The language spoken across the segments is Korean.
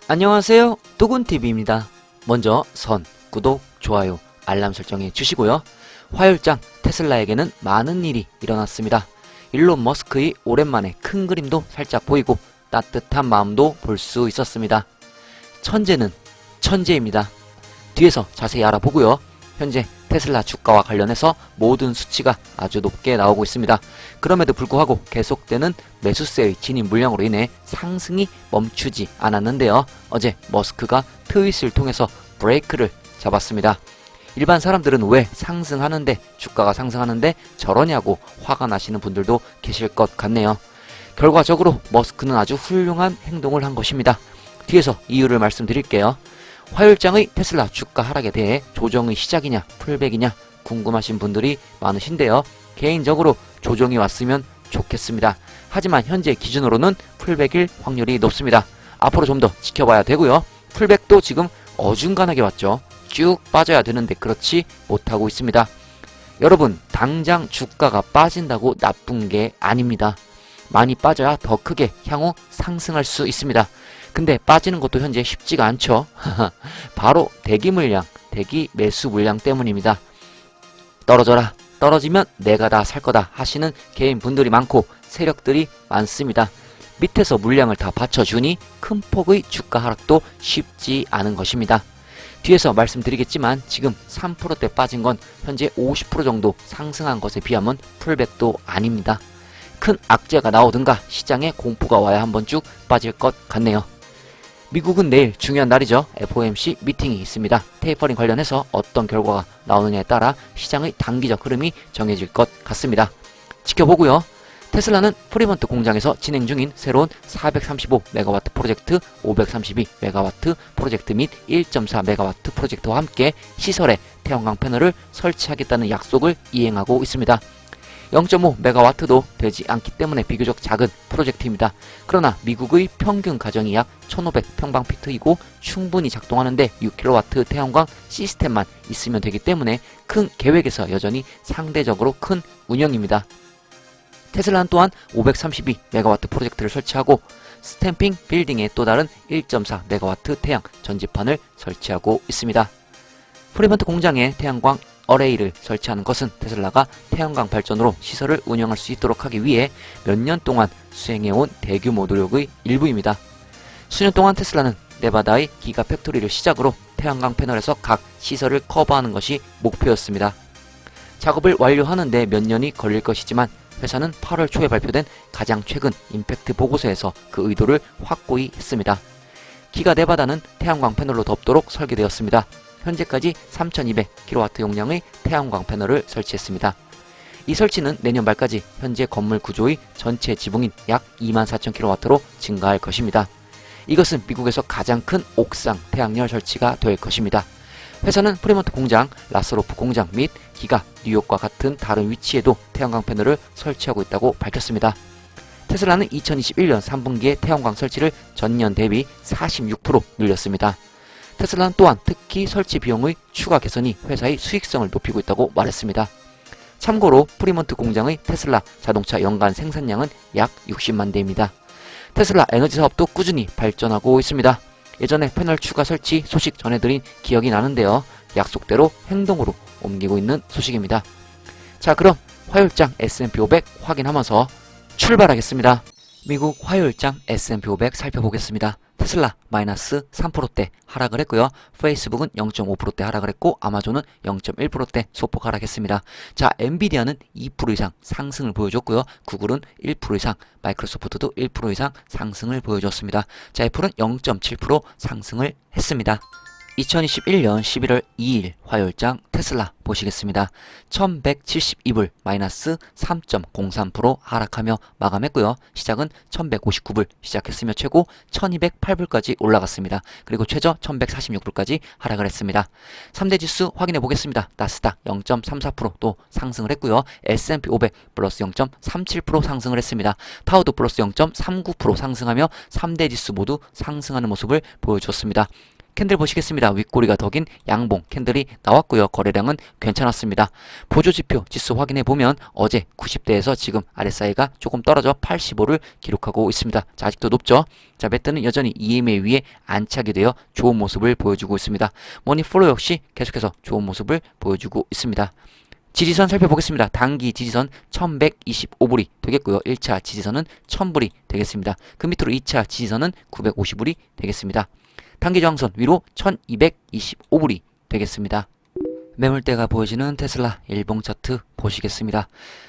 안녕하세요, 두근TV입니다. 먼저 구독, 좋아요, 알람 설정해 주시고요. 화요일장 테슬라에게는 많은 일이 일어났습니다. 일론 머스크의 오랜만에 큰 그림도 살짝 보이고 따뜻한 마음도 볼 수 있었습니다. 천재는 천재입니다. 뒤에서 자세히 알아보고요. 현재 테슬라 주가와 관련해서 모든 수치가 아주 높게 나오고 있습니다. 그럼에도 불구하고 계속되는 매수세의 진입 물량으로 인해 상승이 멈추지 않았는데요. 어제 머스크가 트윗을 통해서 브레이크를 잡았습니다. 일반 사람들은 왜 상승하는데, 주가가 상승하는데 저러냐고 화가 나시는 분들도 계실 것 같네요. 결과적으로 머스크는 아주 훌륭한 행동을 한 것입니다. 뒤에서 이유를 말씀드릴게요. 화요일장의 테슬라 주가 하락에 대해 조정의 시작이냐 풀백이냐 궁금하신 분들이 많으신데요. 개인적으로 조정이 왔으면 좋겠습니다. 하지만 현재 기준으로는 풀백일 확률이 높습니다. 앞으로 좀 더 지켜봐야 되고요. 풀백도 지금 어중간하게 왔죠. 쭉 빠져야 되는데 그렇지 못하고 있습니다. 여러분, 당장 주가가 빠진다고 나쁜 게 아닙니다. 많이 빠져야 더 크게 향후 상승할 수 있습니다. 근데 빠지는 것도 현재 쉽지가 않죠. 바로 대기 물량, 대기 매수 물량 때문입니다. 떨어져라, 떨어지면 내가 다 살 거다 하시는 개인 분들이 많고 세력들이 많습니다. 밑에서 물량을 다 받쳐주니 큰 폭의 주가 하락도 쉽지 않은 것입니다. 뒤에서 말씀드리겠지만 지금 3%대 빠진 건 현재 50% 정도 상승한 것에 비하면 풀백도 아닙니다. 큰 악재가 나오든가 시장에 공포가 와야 한번 쭉 빠질 것 같네요. 미국은 내일 중요한 날이죠. FOMC 미팅이 있습니다. 테이퍼링 관련해서 어떤 결과가 나오느냐에 따라 시장의 단기적 흐름이 정해질 것 같습니다. 지켜보고요. 테슬라는 프리먼트 공장에서 진행 중인 새로운 435메가와트 프로젝트, 532메가와트 프로젝트 및 1.4메가와트 프로젝트와 함께 시설에 태양광 패널을 설치하겠다는 약속을 이행하고 있습니다. 0.5메가와트도 되지 않기 때문에 비교적 작은 프로젝트입니다. 그러나 미국의 평균 가정이 약 1500평방피트이고 충분히 작동하는데 6kW 태양광 시스템만 있으면 되기 때문에 큰 계획에서 여전히 상대적으로 큰 운영입니다. 테슬라는 또한 532메가와트 프로젝트를 설치하고 스탬핑 빌딩에 또 다른 1.4메가와트 태양 전지판을 설치하고 있습니다. 프리먼트 공장에 태양광 어레이를 설치하는 것은 테슬라가 태양광 발전으로 시설을 운영할 수 있도록 하기 위해 몇 년 동안 수행해온 대규모 노력의 일부입니다. 수년 동안 테슬라는 네바다의 기가 팩토리를 시작으로 태양광 패널에서 각 시설을 커버하는 것이 목표였습니다. 작업을 완료하는데 몇 년이 걸릴 것이지만 회사는 8월 초에 발표된 가장 최근 임팩트 보고서에서 그 의도를 확고히 했습니다. 기가 네바다는 태양광 패널로 덮도록 설계되었습니다. 현재까지 3200kW 용량의 태양광 패널을 설치했습니다. 이 설치는 내년 말까지 현재 건물 구조의 전체 지붕인 약 24,000kW로 증가할 것입니다. 이것은 미국에서 가장 큰 옥상 태양열 설치가 될 것입니다. 회사는 프리먼트 공장, 라스로프 공장 및 기가 뉴욕과 같은 다른 위치에도 태양광 패널을 설치하고 있다고 밝혔습니다. 테슬라는 2021년 3분기에 태양광 설치를 전년 대비 46% 늘렸습니다. 테슬라는 또한 특히 설치 비용의 추가 개선이 회사의 수익성을 높이고 있다고 말했습니다. 참고로 프리먼트 공장의 테슬라 자동차 연간 생산량은 약 60만 대입니다. 테슬라 에너지 사업도 꾸준히 발전하고 있습니다. 예전에 패널 추가 설치 소식 전해드린 기억이 나는데요. 약속대로 행동으로 옮기고 있는 소식입니다. 자, 그럼 화요일장 S&P 500 확인하면서 출발하겠습니다. 미국 화요일장 S&P 500 살펴보겠습니다. 테슬라 마이너스 3%대 하락을 했고요. 페이스북은 0.5%대 하락을 했고 아마존은 0.1%대 소폭 하락했습니다. 자, 엔비디아는 2% 이상 상승을 보여줬고요. 구글은 1% 이상, 마이크로소프트도 1% 이상 상승을 보여줬습니다. 자, 애플은 0.7% 상승을 했습니다. 2021년 11월 2일 화요일장 테슬라 보시겠습니다. 1172불 마이너스 3.03% 하락하며 마감했고요. 시작은 1159불 시작했으며 최고 1208불까지 올라갔습니다. 그리고 최저 1146불까지 하락을 했습니다. 3대 지수 확인해 보겠습니다. 나스닥 0.34%또 상승을 했고요. S&P 500 플러스 0.37% 상승을 했습니다. 타우도 플러스 0.39% 상승하며 3대 지수 모두 상승하는 모습을 보여주었습니다. 캔들 보시겠습니다. 윗꼬리가 더 긴 양봉 캔들이 나왔고요. 거래량은 괜찮았습니다. 보조지표 지수 확인해 보면 어제 90대에서 지금 RSI가 조금 떨어져 85를 기록하고 있습니다. 자, 아직도 높죠? 자, 매트는 여전히 EMA 위에 안착이 되어 좋은 모습을 보여주고 있습니다. 머니플로 역시 계속해서 좋은 모습을 보여주고 있습니다. 지지선 살펴보겠습니다. 단기 지지선 1125불이 되겠고요. 1차 지지선은 1000불이 되겠습니다. 그 밑으로 2차 지지선은 950불이 되겠습니다. 단기 저항선 위로 1225불이 되겠습니다. 매물대가 보여지는 테슬라 일봉 차트 보시겠습니다.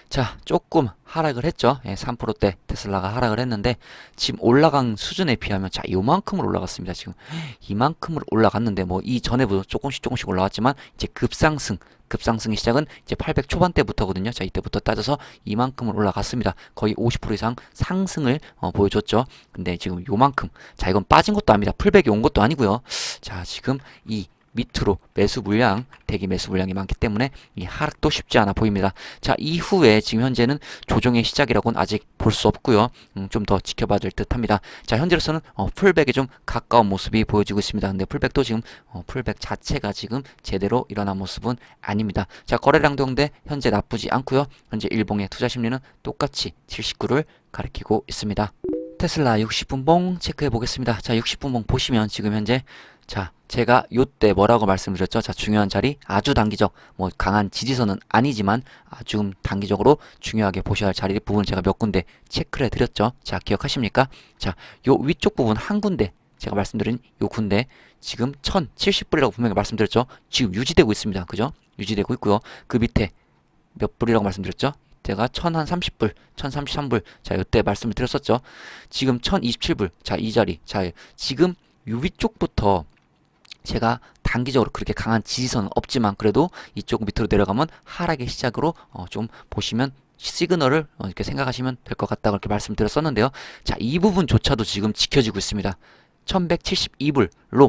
자, 조금 하락을 했죠. 3%대 테슬라가 하락을 했는데 지금 올라간 수준에 비하면 자, 요만큼을 올라갔습니다. 지금 이만큼을 올라갔는데 뭐 이전에도 조금씩 올라왔지만 이제 급상승의 시작은 이제 800 초반대부터거든요. 자, 이때부터 따져서 이만큼을 올라갔습니다. 거의 50% 이상 상승을 보여줬죠. 근데 지금 요만큼, 자, 이건 빠진 것도 아닙니다. 풀백이 온 것도 아니고요. 자, 지금 이 밑으로 대기 매수 물량이 많기 때문에 이 하락도 쉽지 않아 보입니다. 자, 이후에 지금 현재는 조정의 시작이라고는 아직 볼 수 없고요. 좀 더 지켜봐야 될 듯 합니다. 자, 현재로서는 풀백에 좀 가까운 모습이 보여지고 있습니다. 근데 풀백도 지금 풀백 자체가 지금 제대로 일어난 모습은 아닙니다. 자, 거래량 동대 현재 나쁘지 않고요. 현재 일봉의 투자 심리는 똑같이 79를 가리키고 있습니다. 테슬라 60분봉 체크해 보겠습니다. 자, 60분봉 보시면 지금 현재 자, 제가 요때 뭐라고 말씀드렸죠? 자, 중요한 자리, 아주 단기적, 뭐 강한 지지선은 아니지만 아주 단기적으로 중요하게 보셔야 할 자리 부분을 제가 몇 군데 체크를 해드렸죠? 자, 기억하십니까? 자, 요 위쪽 부분 한 군데, 제가 말씀드린 요 군데 지금 1070불이라고 분명히 말씀드렸죠? 지금 유지되고 있습니다. 그죠? 유지되고 있고요. 그 밑에 몇 불이라고 말씀드렸죠? 제가 1030불, 1033불, 자, 요때 말씀을 드렸었죠? 지금 1027불, 자, 이 자리, 자, 지금 요 위쪽부터 제가 단기적으로 그렇게 강한 지지선은 없지만 그래도 이쪽 밑으로 내려가면 하락의 시작으로 좀 보시면 시그널을 이렇게 생각하시면 될 것 같다 그렇게 말씀드렸었는데요. 자, 이 부분조차도 지금 지켜지고 있습니다. 1172불로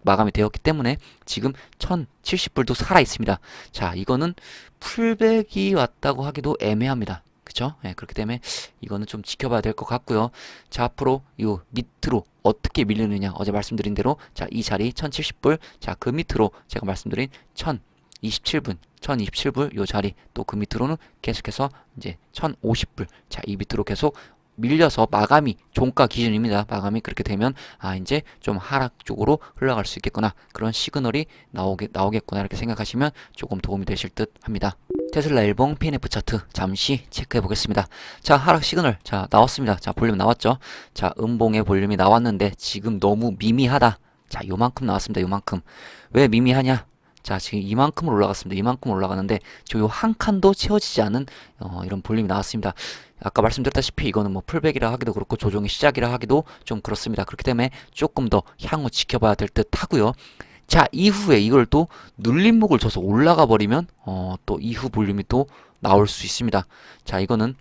마감이 되었기 때문에 지금 1070불도 살아 있습니다. 자, 이거는 풀백이 왔다고 하기도 애매합니다. 그쵸? 예, 그렇기 때문에 이거는 좀 지켜봐야 될 것 같고요. 자, 앞으로 요 밑으로 어떻게 밀리느냐 어제 말씀드린 대로 자, 이 자리 1070불, 자, 그 밑으로 제가 말씀드린 1027불 요 자리, 또 그 밑으로는 계속해서 이제 1050불, 자, 이 밑으로 계속 밀려서 마감이 종가 기준입니다. 마감이 그렇게 되면 이제 좀 하락 쪽으로 흘러갈 수 있겠구나, 그런 시그널이 나오겠구나 이렇게 생각하시면 조금 도움이 되실 듯 합니다. 테슬라 일봉 PNF 차트 잠시 체크해 보겠습니다. 자, 하락 시그널 자 나왔습니다. 자, 볼륨 나왔죠. 자, 음봉의 볼륨이 나왔는데 지금 너무 미미하다. 자, 요만큼 나왔습니다. 요만큼. 왜 미미하냐? 자, 지금 이만큼을 올라갔습니다. 이만큼 올라가는데 저 요 한 칸도 채워지지 않은 이런 볼륨이 나왔습니다. 아까 말씀드렸다시피 이거는 뭐 풀백이라 하기도 그렇고 조정의 시작이라 하기도 좀 그렇습니다. 그렇기 때문에 조금 더 향후 지켜봐야 될 듯 하고요. 자, 이후에 이걸 또 눌림목을 줘서 올라가 버리면 또 이후 볼륨이 또 나올 수 있습니다. 자, 이거는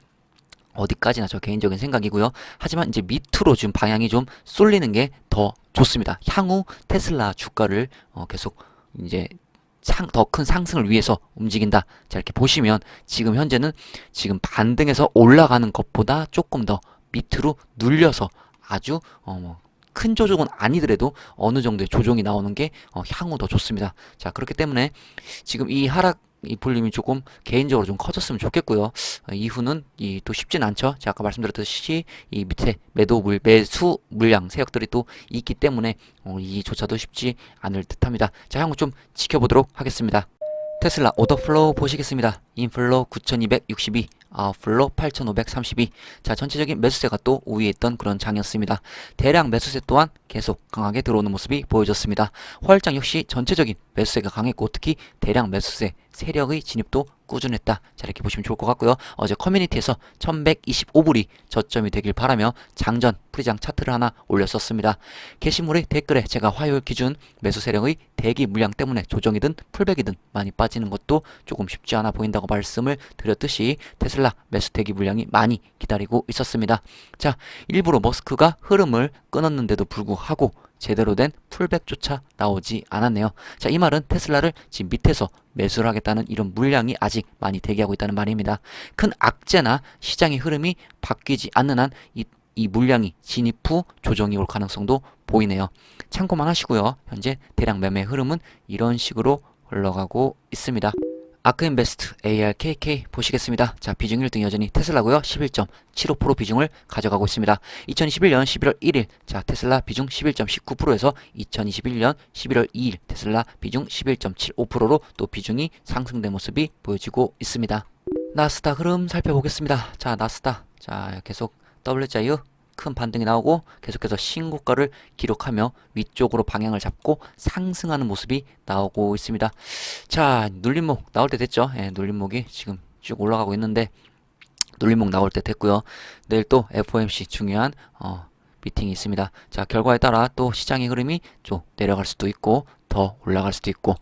어디까지나 저 개인적인 생각이고요. 하지만 이제 밑으로 지금 방향이 좀 쏠리는 게 더 좋습니다. 향후 테슬라 주가를 계속 이제 더 큰 상승을 위해서 움직인다. 자, 이렇게 보시면 지금 현재는 지금 반등해서 올라가는 것보다 조금 더 밑으로 눌려서 아주 큰 조정은 아니더라도 어느 정도의 조정이 나오는 게 향후 더 좋습니다. 자, 그렇기 때문에 지금 이 하락 이 볼륨이 조금 개인적으로 좀 커졌으면 좋겠고요. 이후는 또 쉽진 않죠. 제가 아까 말씀드렸듯이 이 밑에 매수 물량 세력들이 또 있기 때문에 이조차도 쉽지 않을 듯합니다. 자, 향후 좀 지켜보도록 하겠습니다. 테슬라 오더플로우 보시겠습니다. 인플로우 9262, 아웃플로우 8532. 자, 전체적인 매수세가 또 우위에 있던 그런 장이었습니다. 대량 매수세 또한 계속 강하게 들어오는 모습이 보여졌습니다. 화요일장 역시 전체적인 매수세가 강했고 특히 대량 매수세 세력의 진입도 꾸준했다. 자, 이렇게 보시면 좋을 것 같고요. 어제 커뮤니티에서 1125불이 저점이 되길 바라며 장전 프리장 차트를 하나 올렸었습니다. 게시물의 댓글에 제가 화요일 기준 매수 세력의 대기 물량 때문에 조정이든 풀백이든 많이 빠지는 것도 조금 쉽지 않아 보인다고 말씀을 드렸듯이 테슬라 매수 대기 물량이 많이 기다리고 있었습니다. 자, 일부러 머스크가 흐름을 끊었는데도 불구하고 제대로 된 풀백조차 나오지 않았네요. 자, 이 말은 테슬라를 지금 밑에서 매수를 하겠다는 이런 물량이 아직 많이 대기하고 있다는 말입니다. 큰 악재나 시장의 흐름이 바뀌지 않는 한 이 이 물량이 진입 후 조정이 올 가능성도 보이네요. 참고만 하시고요. 현재 대량 매매 흐름은 이런 식으로 흘러가고 있습니다. 아크인베스트 ARKK 보시겠습니다. 자, 비중 1등 여전히 테슬라고요. 11.75% 비중을 가져가고 있습니다. 2021년 11월 1일 자, 테슬라 비중 11.19%에서 2021년 11월 2일 테슬라 비중 11.75%로 또 비중이 상승된 모습이 보여지고 있습니다. 나스닥 흐름 살펴보겠습니다. 자, 나스닥 자, 계속 WZU 큰 반등이 나오고 계속해서 신고가를 기록하며 위쪽으로 방향을 잡고 상승하는 모습이 나오고 있습니다. 자, 눌림목 나올 때 됐죠? 예, 눌림목이 지금 쭉 올라가고 있는데 눌림목 나올 때 됐고요. 내일 또 FOMC 중요한 미팅이 있습니다. 자, 결과에 따라 또 시장의 흐름이 좀 내려갈 수도 있고 더 올라갈 수도 있고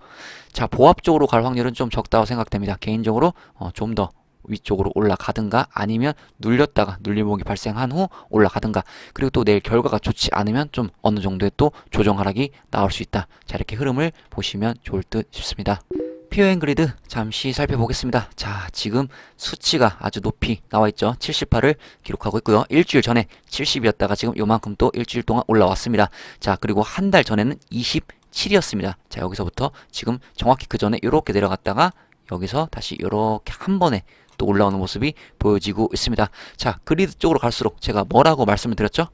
자, 보합 쪽으로 갈 확률은 좀 적다고 생각됩니다. 개인적으로 좀 더 위쪽으로 올라가든가 아니면 눌렸다가 눌림목이 발생한 후 올라가든가 그리고 또 내일 결과가 좋지 않으면 좀 어느 정도의 또 조정 하락이 나올 수 있다. 자, 이렇게 흐름을 보시면 좋을 듯 싶습니다. 피어앤 그리드 잠시 살펴보겠습니다. 자, 지금 수치가 아주 높이 나와 있죠. 78을 기록하고 있고요. 일주일 전에 70이었다가 지금 요만큼 또 일주일 동안 올라왔습니다. 자, 그리고 한 달 전에는 27이었습니다. 자, 여기서부터 지금 정확히 그 전에 이렇게 내려갔다가 여기서 다시 이렇게 한 번에 또 올라오는 모습이 보여지고 있습니다. 자, 그리드 쪽으로 갈수록 제가 뭐라고 말씀을 드렸죠?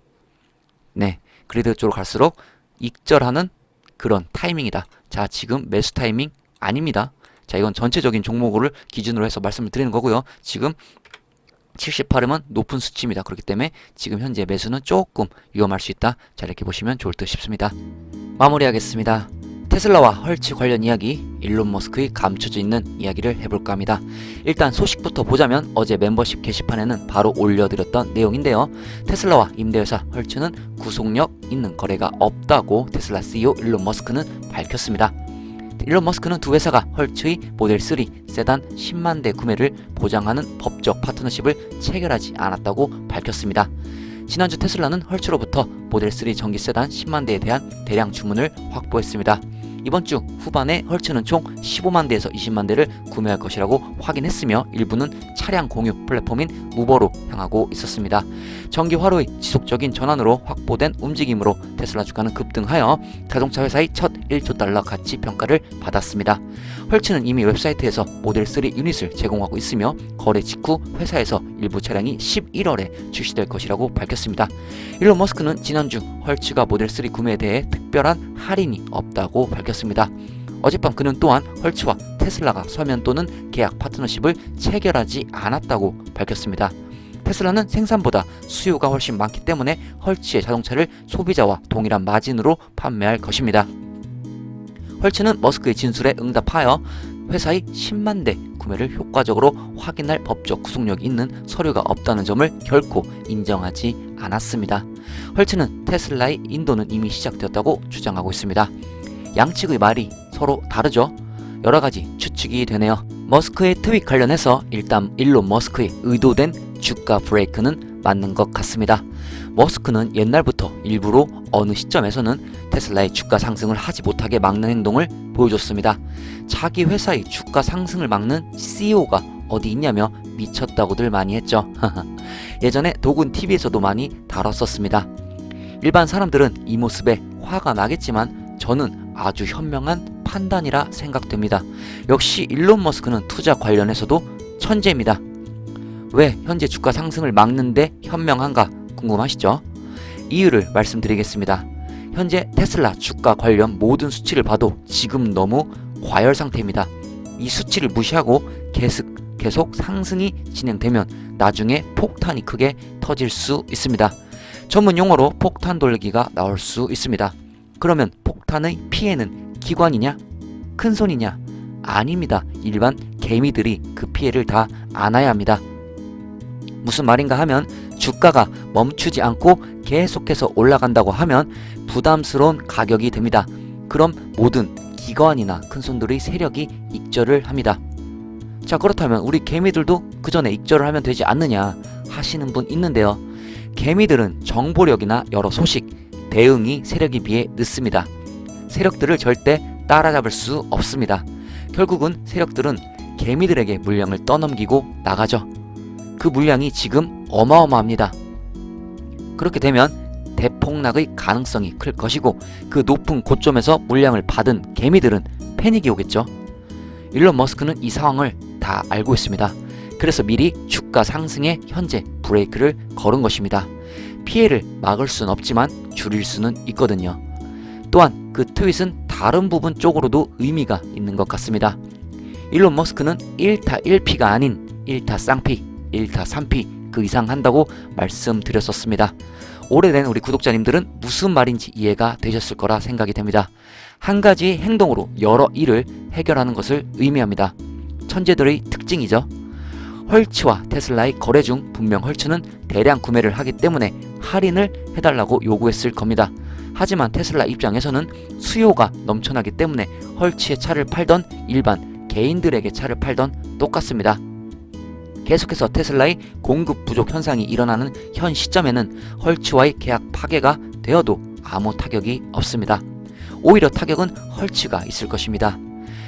네, 그리드 쪽으로 갈수록 익절하는 그런 타이밍이다. 자, 지금 매수 타이밍 아닙니다. 자, 이건 전체적인 종목을 기준으로 해서 말씀을 드리는 거고요. 지금 78이면 높은 수치입니다. 그렇기 때문에 지금 현재 매수는 조금 위험할 수 있다. 자, 이렇게 보시면 좋을 듯 싶습니다. 마무리하겠습니다. 테슬라와 헐츠 관련 이야기, 일론 머스크의 감춰져 있는 이야기를 해볼까 합니다. 일단 소식부터 보자면 어제 멤버십 게시판에는 바로 올려드렸던 내용인데요. 테슬라와 임대회사 헐츠는 구속력 있는 거래가 없다고 테슬라 CEO 일론 머스크는 밝혔습니다. 일론 머스크는 두 회사가 헐츠의 모델 3 세단 10만 대 구매를 보장하는 법적 파트너십을 체결하지 않았다고 밝혔습니다. 지난주 테슬라는 헐츠로부터 모델 3 전기 세단 10만 대에 대한 대량 주문을 확보했습니다. 이번 주 후반에 헐츠는 총 15만 대에서 20만 대를 구매할 것이라고 확인했으며 일부는 차량 공유 플랫폼인 우버로 향하고 있었습니다. 전기 화로의 지속적인 전환으로 확보된 움직임으로 테슬라 주가는 급등하여 자동차 회사의 첫 1조 달러 가치 평가를 받았습니다. 헐츠는 이미 웹사이트에서 모델 3 유닛을 제공하고 있으며 거래 직후 회사에서 일부 차량이 11월에 출시될 것이라고 밝혔습니다. 일론 머스크는 지난주 헐츠가 모델 3 구매에 대해 특별한 할인이 없다고 밝혔습니다. 어젯밤 그는 또한 헐츠와 테슬라가 서면 또는 계약 파트너십을 체결하지 않았다고 밝혔습니다. 테슬라는 생산보다 수요가 훨씬 많기 때문에 헐츠의 자동차를 소비자와 동일한 마진으로 판매할 것입니다. 헐츠는 머스크의 진술에 응답하여 회사의 10만 대 구매를 효과적으로 확인할 법적 구속력이 있는 서류가 없다는 점을 결코 인정하지 않았습니다. 헐츠는 테슬라의 인도는 이미 시작되었다고 주장하고 있습니다. 양측의 말이 서로 다르죠. 여러가지 추측이 되네요. 머스크의 트윗 관련해서 일단 일론 머스크의 의도된 주가 브레이크는 맞는 것 같습니다. 머스크는 옛날부터 일부러 어느 시점에서는 테슬라의 주가 상승을 하지 못하게 막는 행동을 보여줬습니다. 자기 회사의 주가 상승을 막는 CEO가 어디 있냐며 미쳤다고들 많이 했죠. 예전에 도군TV에서도 많이 다뤘었습니다. 일반 사람들은 이 모습에 화가 나겠지만 저는 아주 현명한 판단이라 생각됩니다. 역시 일론 머스크는 투자 관련해서도 천재입니다. 왜 현재 주가 상승을 막는데 현명한가 궁금하시죠? 이유를 말씀드리겠습니다. 현재 테슬라 주가 관련 모든 수치를 봐도 지금 너무 과열 상태입니다. 이 수치를 무시하고 계속 상승이 진행되면 나중에 폭탄이 크게 터질 수 있습니다. 전문 용어로 폭탄 돌기가 나올 수 있습니다. 그러면 폭탄의 피해는 기관이냐? 큰손이냐? 아닙니다. 일반 개미들이 그 피해를 다 안아야 합니다. 무슨 말인가 하면 주가가 멈추지 않고 계속해서 올라간다고 하면 부담스러운 가격이 됩니다. 그럼 모든 기관이나 큰손들의 세력이 익절을 합니다. 자, 그렇다면 우리 개미들도 그 전에 익절을 하면 되지 않느냐 하시는 분 있는데요. 개미들은 정보력이나 여러 소식, 대응이 세력에 비해 늦습니다. 세력들을 절대 따라잡을 수 없습니다. 결국은 세력들은 개미들에게 물량을 떠넘기고 나가죠. 그 물량이 지금 어마어마합니다. 그렇게 되면 대폭락의 가능성이 클 것이고 그 높은 고점에서 물량을 받은 개미들은 패닉이 오겠죠. 일론 머스크는 이 상황을 다 알고 있습니다. 그래서 미리 주가 상승에 현재 브레이크를 걸은 것입니다. 피해를 막을 수는 없지만 줄일 수는 있거든요. 또한 그 트윗은 다른 부분 쪽으로도 의미가 있는 것 같습니다. 일론 머스크는 1타 1피가 아닌 1타 쌍피, 1타 3피 그 이상 한다고 말씀드렸었습니다. 오래된 우리 구독자님들은 무슨 말인지 이해가 되셨을 거라 생각이 됩니다. 한 가지 행동으로 여러 일을 해결하는 것을 의미합니다. 천재들의 특징이죠. 헐츠와 테슬라의 거래 중 분명 헐츠는 대량 구매를 하기 때문에 할인을 해달라고 요구했을 겁니다. 하지만 테슬라 입장에서는 수요가 넘쳐나기 때문에 헐츠의 차를 팔던 일반 개인들에게 차를 팔던 똑같습니다. 계속해서 테슬라의 공급 부족 현상이 일어나는 현 시점에는 헐츠와의 계약 파괴가 되어도 아무 타격이 없습니다. 오히려 타격은 헐츠가 있을 것입니다.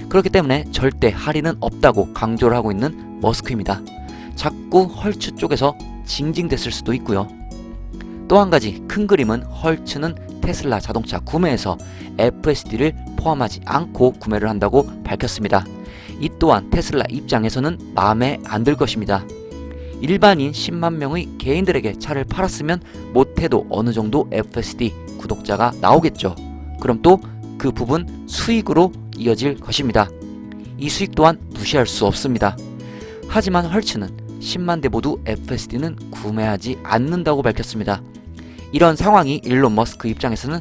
그렇기 때문에 절대 할인은 없다고 강조를 하고 있는 머스크입니다. 자꾸 헐츠 쪽에서 징징댔을 수도 있고요. 또 한 가지 큰 그림은 헐츠는 테슬라 자동차 구매에서 FSD를 포함하지 않고 구매를 한다고 밝혔습니다. 이 또한 테슬라 입장에서는 마음에 안 들 것입니다. 일반인 10만 명의 개인들에게 차를 팔았으면 못해도 어느 정도 FSD 구독자가 나오겠죠. 그럼 또 그 부분 수익으로 이어질 것입니다. 이 수익 또한 무시할 수 없습니다. 하지만 헐츠는 10만 대 모두 FSD는 구매하지 않는다고 밝혔습니다. 이런 상황이 일론 머스크 입장에서는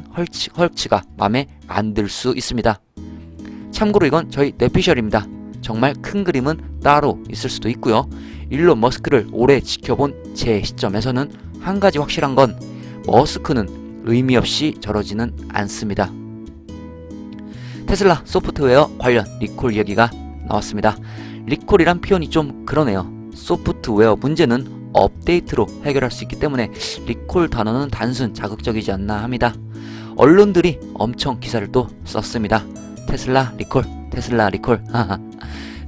헐츠가 마음에 안 들 수 있습니다. 참고로 이건 저희 뇌피셜입니다. 정말 큰 그림은 따로 있을 수도 있고요. 일론 머스크를 오래 지켜본 제 시점에서는 한 가지 확실한 건 머스크는 의미 없이 저러지는 않습니다. 테슬라 소프트웨어 관련 리콜 이야기가 나왔습니다. 리콜이란 표현이 좀 그러네요. 소프트웨어 문제는 업데이트로 해결할 수 있기 때문에 리콜 단어는 단순 자극적이지 않나 합니다. 언론들이 엄청 기사를 또 썼습니다. 테슬라 리콜, 테슬라 리콜.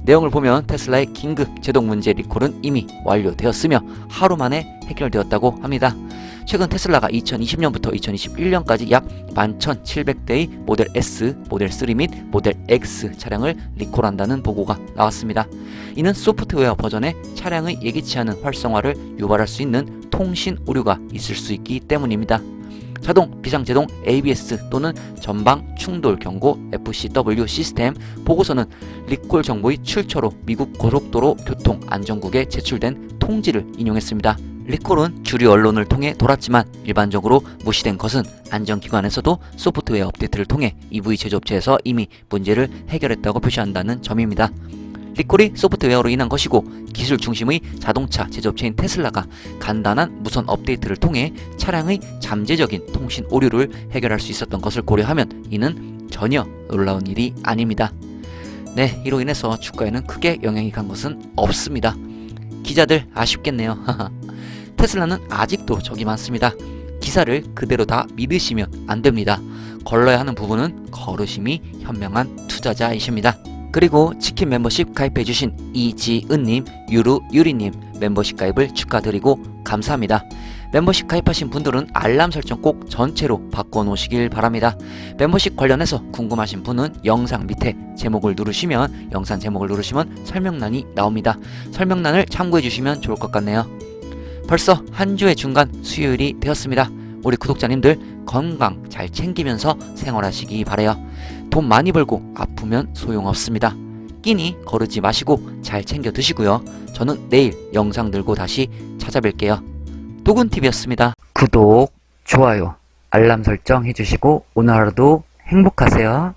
내용을 보면 테슬라의 긴급 제동 문제 리콜은 이미 완료되었으며 하루 만에 해결되었다고 합니다. 최근 테슬라가 2020년부터 2021년까지 약 11,700대의 모델 S, 모델 3 및 모델 X 차량을 리콜한다는 보고가 나왔습니다. 이는 소프트웨어 버전의 차량의 예기치 않은 활성화를 유발할 수 있는 통신 오류가 있을 수 있기 때문입니다. 자동, 비상제동, ABS 또는 전방 충돌 경고 FCW 시스템 보고서는 리콜 정보의 출처로 미국 고속도로 교통 안전국에 제출된 통지를 인용했습니다. 리콜은 주류 언론을 통해 돌았지만 일반적으로 무시된 것은 안전기관에서도 소프트웨어 업데이트를 통해 EV 제조업체에서 이미 문제를 해결했다고 표시한다는 점입니다. 리콜이 소프트웨어로 인한 것이고 기술 중심의 자동차 제조업체인 테슬라가 간단한 무선 업데이트를 통해 차량의 잠재적인 통신 오류를 해결할 수 있었던 것을 고려하면 이는 전혀 놀라운 일이 아닙니다. 네, 이로 인해서 주가에는 크게 영향이 간 것은 없습니다. 기자들 아쉽겠네요. 테슬라는 아직도 적이 많습니다. 기사를 그대로 다 믿으시면 안 됩니다. 걸러야 하는 부분은 거르심이 현명한 투자자이십니다. 그리고 치킨 멤버십 가입해주신 이지은님, 유루유리님 멤버십 가입을 축하드리고 감사합니다. 멤버십 가입하신 분들은 알람 설정 꼭 전체로 바꿔놓으시길 바랍니다. 멤버십 관련해서 궁금하신 분은 영상 밑에 영상 제목을 누르시면 설명란이 나옵니다. 설명란을 참고해주시면 좋을 것 같네요. 벌써 한 주의 중간 수요일이 되었습니다. 우리 구독자님들 건강 잘 챙기면서 생활하시기 바래요. 돈 많이 벌고 아프면 소용없습니다. 끼니 거르지 마시고 잘 챙겨 드시고요. 저는 내일 영상 들고 다시 찾아뵐게요. 도군TV였습니다. 구독, 좋아요, 알람 설정 해주시고 오늘 하루도 행복하세요.